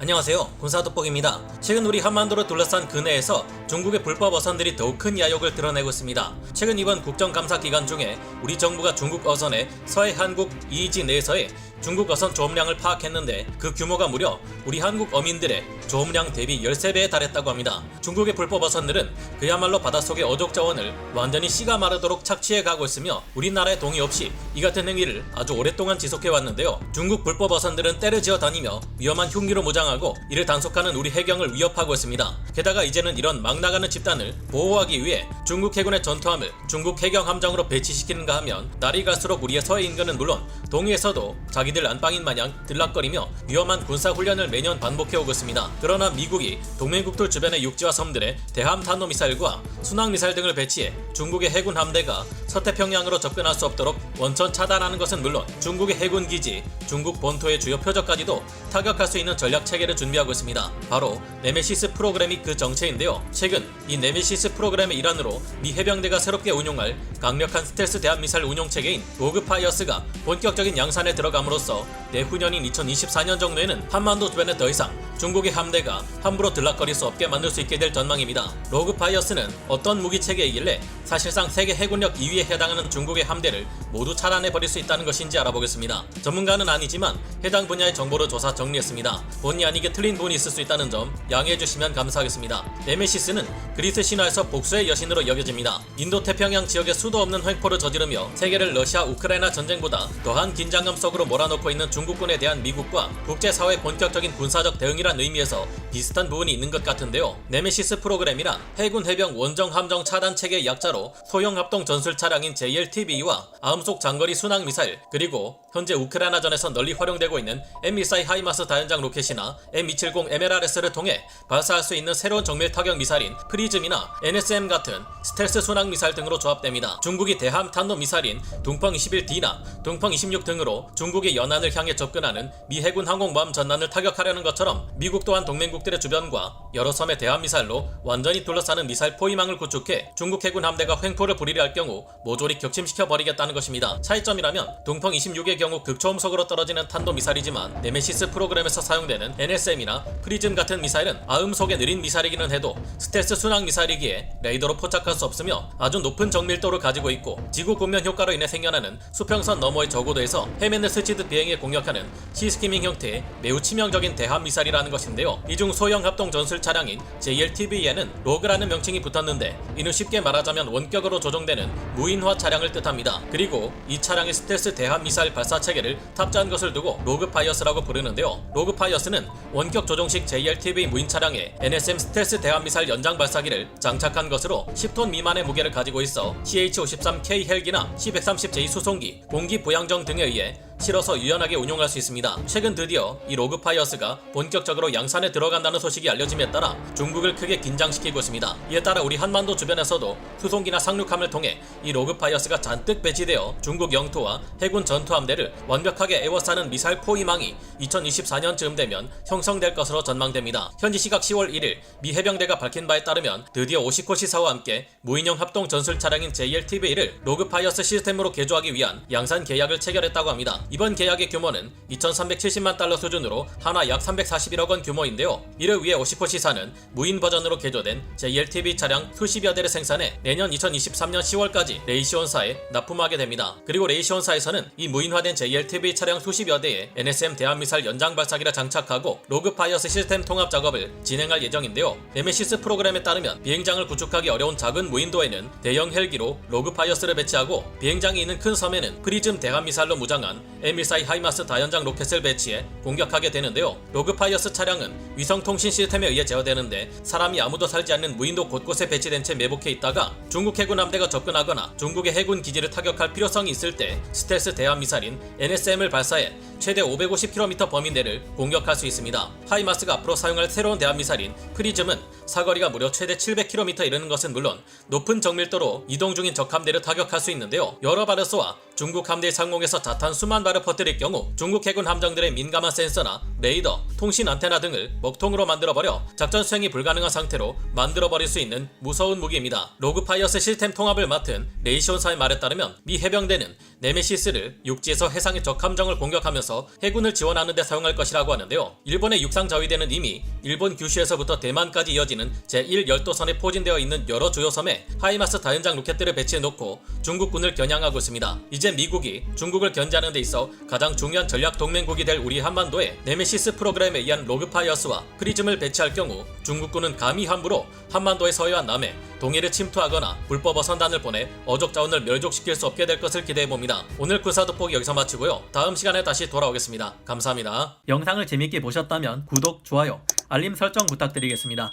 안녕하세요, 군사돋보기입니다. 최근 우리 한반도를 둘러싼 근해에서 중국의 불법 어선들이 더욱 큰 야욕을 드러내고 있습니다. 최근 이번 국정감사 기간 중에 우리 정부가 중국 어선의 서해 한국 EEZ 내에서의 중국 어선 조업량을 파악했는데 그 규모가 무려 우리 한국 어민들의 조업량 대비 13배에 달했다고 합니다. 중국의 불법 어선들은 그야말로 바닷속의 어족 자원을 완전히 씨가 마르도록 착취해 가고 있으며 우리나라의 동의 없이 이 같은 행위를 아주 오랫동안 지속해 왔는데요. 중국 불법 어선들은 때를 지어 다니며 위험한 흉기로 무장하고 이를 단속하는 우리 해경을 위협하고 있습니다. 게다가 이제는 이런 막 나가는 집단을 보호하기 위해 중국 해군의 전투함을 중국 해경 함정으로 배치시키는가 하면 날이 갈수록 우리의 서해 인근은 물론 동해에서도 자기들 안방인 마냥 들락거리며 위험한 군사훈련을 매년 반복해오고 있습니다. 그러나 미국이 동맹국들 주변의 육지와 섬들에 대함 탄도미사일과 순항미사일 등을 배치해 중국의 해군 함대가 서태평양으로 접근할 수 없도록 원천 차단하는 것은 물론 중국의 해군 기지, 중국 본토의 주요 표적까지도 타격할 수 있는 전략 체계를 준비하고 있습니다. 바로 네메시스 프로그램이 그 정체인데요. 최근 이 네메시스 프로그램의 일환으로 미 해병대가 새롭게 운용할 강력한 스텔스 대함미사일 운용 체계인 로그파이어스가 본격적인 양산에 들어감으로써 내후년인 2024년 정도에는 한반도 주변에 더 이상 중국의 함대가 함부로 들락거릴 수 없게 만들 수 있게 될 전망입니다. 로그파이어스는 어떤 무기 체계이길래 사실상 세계 해군력 2위에 해당하는 중국의 함대를 모두 차단해버릴 수 있다는 것인지 알아보겠습니다. 전문가는 아니지만 해당 분야의 정보를 조사 정리했습니다. 본의 아니게 틀린 부분이 있을 수 있다는 점 양해해주시면 감사하겠습니다. 네메시스는 그리스 신화에서 복수의 여신으로 여겨집니다. 인도태평양 지역에 수도 없는 횡포를 저지르며 세계를 러시아 우크라이나 전쟁보다 더한 긴장감 속으로 몰아넣고 있는 중국군에 대한 미국과 국제사회의 본격적인 군사적 대응이란 의미에서 비슷한 부분이 있는 것 같은데요. 네메시스 프로그램이란 해군 해병 원정 함정 차단 체계의 약자로 소형 합동 전술 차량인 JLTV와 아음속 장거리 순항 미사일, 그리고 현재 우크라이나전에서 널리 활용되고 있는 M24 하이마스 다연장 로켓이나 M270 MLRS를 통해 발사할 수 있는 새로운 정밀 타격 미사일인 프리즘이나 NSM 같은 스텔스 순항 미사일 등으로 조합됩니다. 중국이 대함 탄도 미사일인 둥펑 21D나 둥펑 26 등으로 중국의 연안을 향해 접근하는 미 해군 항공모함 전단을 타격하려는 것처럼 미국 또한 동맹국들의 주변과 여러 섬의 대함 미사일로 완전히 둘러싸는 미사일 포위망을 구축해 중국 해군 함대가 횡포를 부리려 할 경우 모조리 격침시켜 버리겠다는 것입니다. 차이점이라면 둥펑 26의 경우 극초음속으로 떨어지는 탄도 미사일이지만 네메시스 프로그램에서 사용되는 NSM이나 프리즘 같은 미사일은 아음속에 느린 미사일이기는 해도 스텔스 순항 미사일이기에 레이더로 포착할 수 없으며 아주 높은 정밀도를 가지고 있고 지구 공면 효과로 인해 생겨나는 수평선 너머의 저고도에서 해면을 스치듯 비행해 공격하는 시스키밍 형태의 매우 치명적인 대함 미사일이라는 것인데요. 이중 소형 합동 전술 차량인 JLTV에는 로그라는 명칭이 붙었는데 이는 쉽게 말하자면 원격으로 조종되는 무인화 차량을 뜻합니다. 그리고 이 차량의 스텔스 대함 미사일 발사 체계를 탑재한 것을 두고 로그파이어스라고 부르는데요. 로그파이어스는 원격 조종식 JLTV 무인 차량에 NSM 스텔스 대함 미사일 연장 발사기를 장착한 것으로 10톤 미만의 무게를 가지고 있어 CH-53K 헬기나 C-130J 수송기, 공기 부양정 등에 의해 실어서 유연하게 운용할 수 있습니다. 최근 드디어 이 로그파이어스가 본격적으로 양산에 들어간다는 소식이 알려짐에 따라 중국을 크게 긴장시키고 있습니다. 이에 따라 우리 한반도 주변에서도 수송기나 상륙함을 통해 이 로그파이어스가 잔뜩 배치되어 중국 영토와 해군 전투함대를 완벽하게 에워싸는 미사일 포위망이 2024년쯤 되면 형성될 것으로 전망됩니다. 현지 시각 10월 1일 미 해병대가 밝힌 바에 따르면 드디어 오시코 시사와 함께 무인형 합동 전술 차량인 JLTV를 로그파이어스 시스템으로 개조하기 위한 양산 계약을 체결했다고 합니다. 이번 계약의 규모는 2,370만 달러 수준으로 하나 약 341억 원 규모인데요. 이를 위해 오시코 시사는 무인 버전으로 개조된 JLTV 차량 수십여 대를 생산해 내년 2023년 10월까지 레이시온사에 납품하게 됩니다. 그리고 레이시온사에서는 이 무인화된 JLTV 차량 수십여 대에 NSM 대함미사일 연장 발사기를 장착하고 로그파이어스 시스템 통합 작업을 진행할 예정인데요. 네메시스 프로그램에 따르면 비행장을 구축하기 어려운 작은 무인도에는 대형 헬기로 로그파이어스를 배치하고 비행장이 있는 큰 섬에는 프리즘 대함미사일로 무장한 M24 하이마스 다연장 로켓을 배치해 공격하게 되는데요. 로그파이어스 차량은 위성통신 시스템에 의해 제어되는데 사람이 아무도 살지 않는 무인도 곳곳에 배치된 채 매복해 있다가 중국 해군 함대가 접근하거나 중국의 해군 기지를 타격할 필요성이 있을 때 스텔스 대함 미사일인 NSM을 발사해 최대 550km 범위 내를 공격할 수 있습니다. 하이마스가 앞으로 사용할 새로운 대함 미사일인 프리즘은 사거리가 무려 최대 700km 이르는 것은 물론 높은 정밀도로 이동 중인 적함대를 타격할 수 있는데요. 여러 발을 쏘아 중국 함대의 상공에서 자탄 수만 발을 퍼뜨릴 경우 중국 해군 함정들의 민감한 센서나 레이더, 통신 안테나 등을 먹통으로 만들어버려 작전 수행이 불가능한 상태로 만들어버릴 수 있는 무서운 무기입니다. 로그파이어스 시스템 통합을 맡은 레이시온사의 말에 따르면 미 해병대는 네메시스를 육지에서 해상의 적 함정을 공격하면서 해군을 지원하는 데 사용할 것이라고 하는데요. 일본의 육상 자위대는 이미 일본 규슈에서부터 대만까지 이어지는 제1열도선에 포진되어 있는 여러 주요 섬에 하이마스 다연장 로켓들을 배치해놓고 중국군을 겨냥하고 있습니다. 이제 미국이 중국을 견제하는 데 있어 가장 중요한 전략 동맹국이 될 우리 한반도에 네메시스 프로그램에 의한 로그파이어스와 프리즘을 배치할 경우 중국군은 감히 함부로 한반도의 서해와 남해, 동해를 침투하거나 불법 어선단을 보내 어족 자원을 멸족시킬 수 없게 될 것을 기대해봅니다. 오늘 군사 돋보기 여기서 마치고요. 다음 시간에 다시 돌아오겠습니다. 감사합니다. 영상을 재밌게 보셨다면 구독, 좋아요, 알림 설정 부탁드리겠습니다.